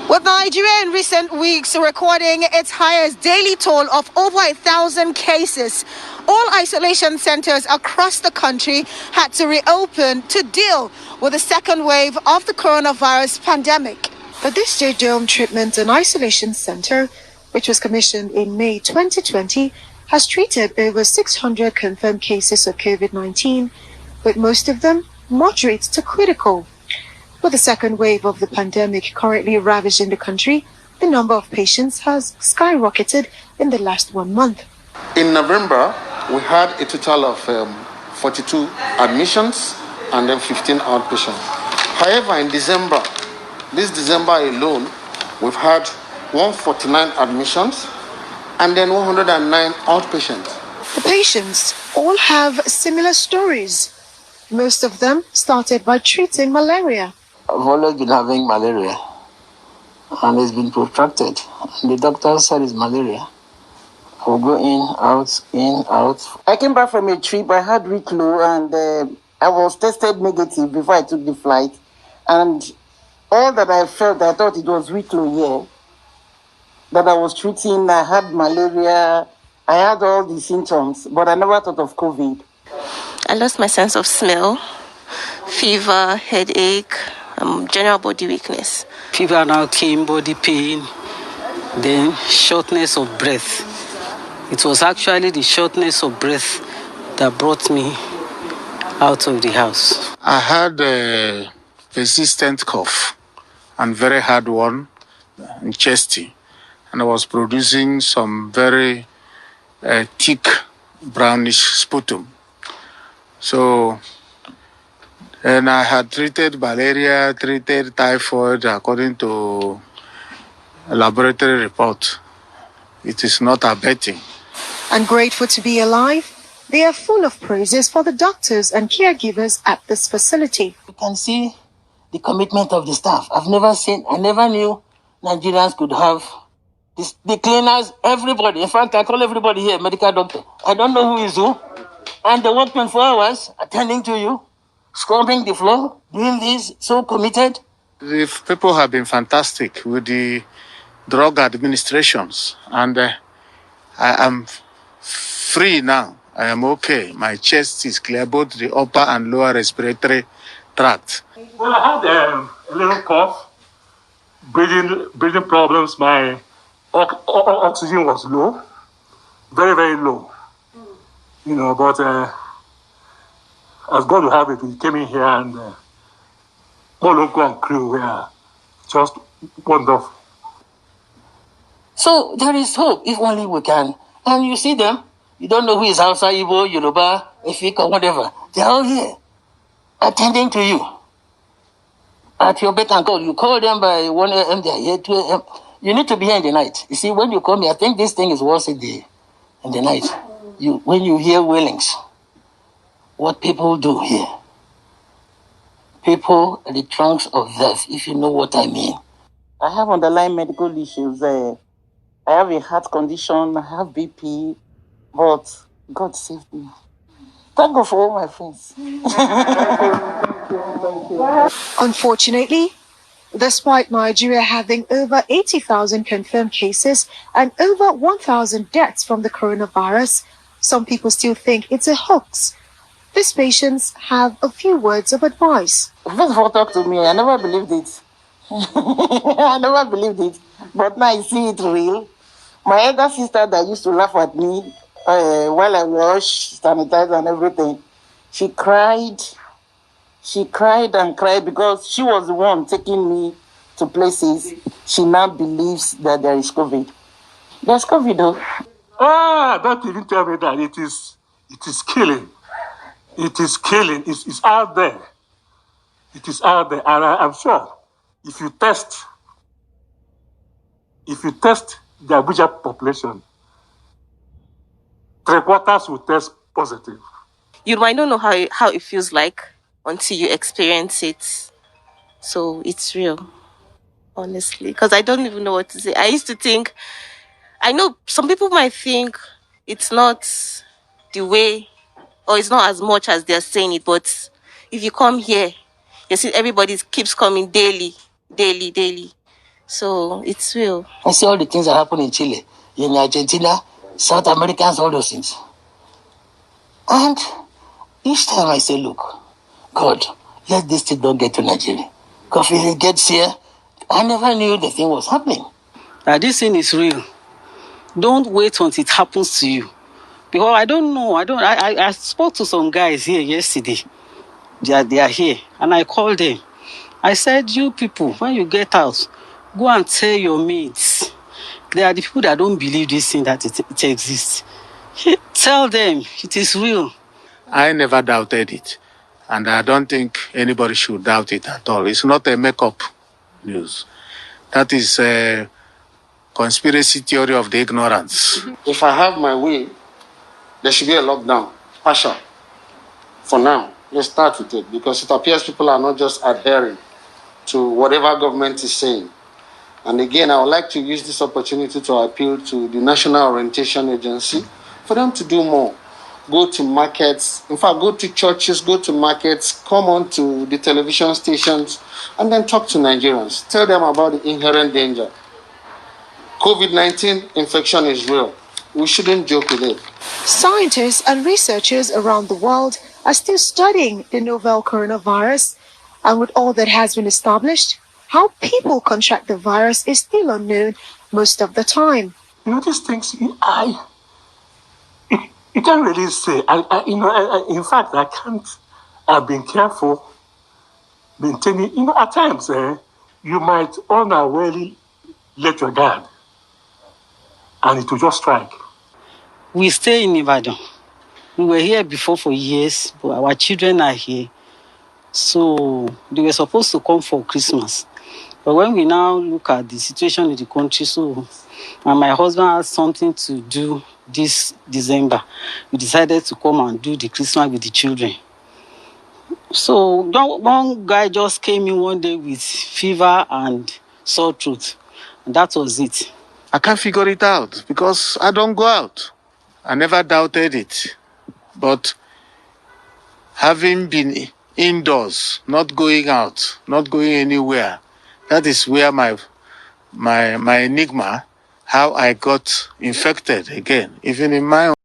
With Nigeria in recent weeks recording its highest daily toll of over 1,000 cases, all isolation centers across the country had to reopen to deal with the second wave of the coronavirus pandemic. But this Dome Treatment and Isolation Center, which was commissioned in May 2020, has treated over 600 confirmed cases of COVID-19, with most of them moderate to critical. With the second wave of the pandemic currently ravaging the country, the number of patients has skyrocketed in the last 1 month. In November, we had a total of 42 admissions and then 15 outpatients. However, in December, this December alone, we've had 149 admissions and then 109 outpatients. The patients all have similar stories. Most of them started by treating malaria. I've always been having malaria, and it's been protracted. And the doctor said it's malaria. I'll go in, out. I came back from a trip. I had reflu, and I was tested negative before I took the flight. And all that I felt, I thought it was reflu here. That I was treating, I had malaria, I had all the symptoms, but I never thought of COVID. I lost my sense of smell, fever, headache, general body weakness. Fever now came, body pain, then shortness of breath. It was actually the shortness of breath that brought me out of the house. I had a persistent cough and very hard one, and chesty, and I was producing some very thick brownish sputum. So, and I had treated malaria, treated typhoid according to a laboratory report. It is not abating. And grateful to be alive, they are full of praises for the doctors and caregivers at this facility. You can see the commitment of the staff. I never knew Nigerians could have this, the cleaners, everybody. In fact, I call everybody here medical doctor. I don't know who is who. And they work 24 hours attending to you, scrubbing the floor, doing this, so committed. The people have been fantastic with the drug administrations, and I am free now. I am okay. My chest is clear, both the upper and lower respiratory tract. Well, I had a little cough, breathing problems. My oxygen was low, very, very low. You know, but as God will have it, we came in here and all local and crew were just wonderful. So there is hope if only we can. And you see them, you don't know who is Hausa, Igbo, Yoruba, Efik, or whatever. They're all here, attending to you. At your beck and call. You call them by 1 a.m., they're here, 2 a.m. You need to be here in the night. You see, when you come here, I think this thing is worse in the night. When you hear wailings, what people do here, people are the trunks of death, if you know what I mean. I have underlying medical issues. I have a heart condition, I have BP, but God saved me. Thank God for all my friends. Unfortunately, despite Nigeria having over 80,000 confirmed cases and over 1,000 deaths from the coronavirus, some people still think it's a hoax. These patients have a few words of advice. First of all, talk to me. I never believed it. I never believed it. But now I see it real. My elder sister that used to laugh at me while I wash, sanitize and everything, she cried. She cried and cried because she was the one taking me to places. She now believes that there is COVID. There's COVID though. Don't even tell me that it is killing. It is killing. It's out there. It is out there. And I'm sure if you test the Abuja population, 3/4 will test positive. You might not know how it feels like until you experience it. So it's real, honestly. Because I don't even know what to say. I used to think, I know some people might think it's not the way, or it's not as much as they're saying it, but if you come here, you see everybody keeps coming daily. So it's real. I see all the things that happen in Chile, in Argentina, South Americans, all those things. And each time I say, look, God, let this thing don't get to Nigeria. Because if it gets here, I never knew the thing was happening. This thing is real. Don't wait until it happens to you. Because I don't know. I spoke to some guys here yesterday. They are here. And I called them. I said, you people, when you get out, go and tell your mates. They are the people that don't believe this thing that it exists. Tell them it is real. I never doubted it. And I don't think anybody should doubt it at all. It's not a make-up news. That is a conspiracy theory of the ignorance. If I have my way, there should be a lockdown, partial. For now, let's start with it because it appears people are not just adhering to whatever government is saying. And again, I would like to use this opportunity to appeal to the National Orientation Agency for them to do more. Go to markets, in fact, go to churches, go to markets, come on to the television stations, and then talk to Nigerians. Tell them about the inherent danger. COVID-19 infection is real. We shouldn't joke with it. Scientists and researchers around the world are still studying the novel coronavirus, and with all that has been established, how people contract the virus is still unknown most of the time. These things, you can't really say. In fact, I can't. I've been careful, maintaining. At times, you might unawarely let your guard, and it will just strike. We stay in Ibadan. We were here before for years, but our children are here. So they were supposed to come for Christmas. But when we now look at the situation in the country, and my husband has something to do this December, we decided to come and do the Christmas with the children. So one guy just came in one day with fever and sore throat. And that was it. I can't figure it out because I don't go out. I never doubted it. But having been indoors, not going out, not going anywhere, that is where my enigma, how I got infected again, even in my own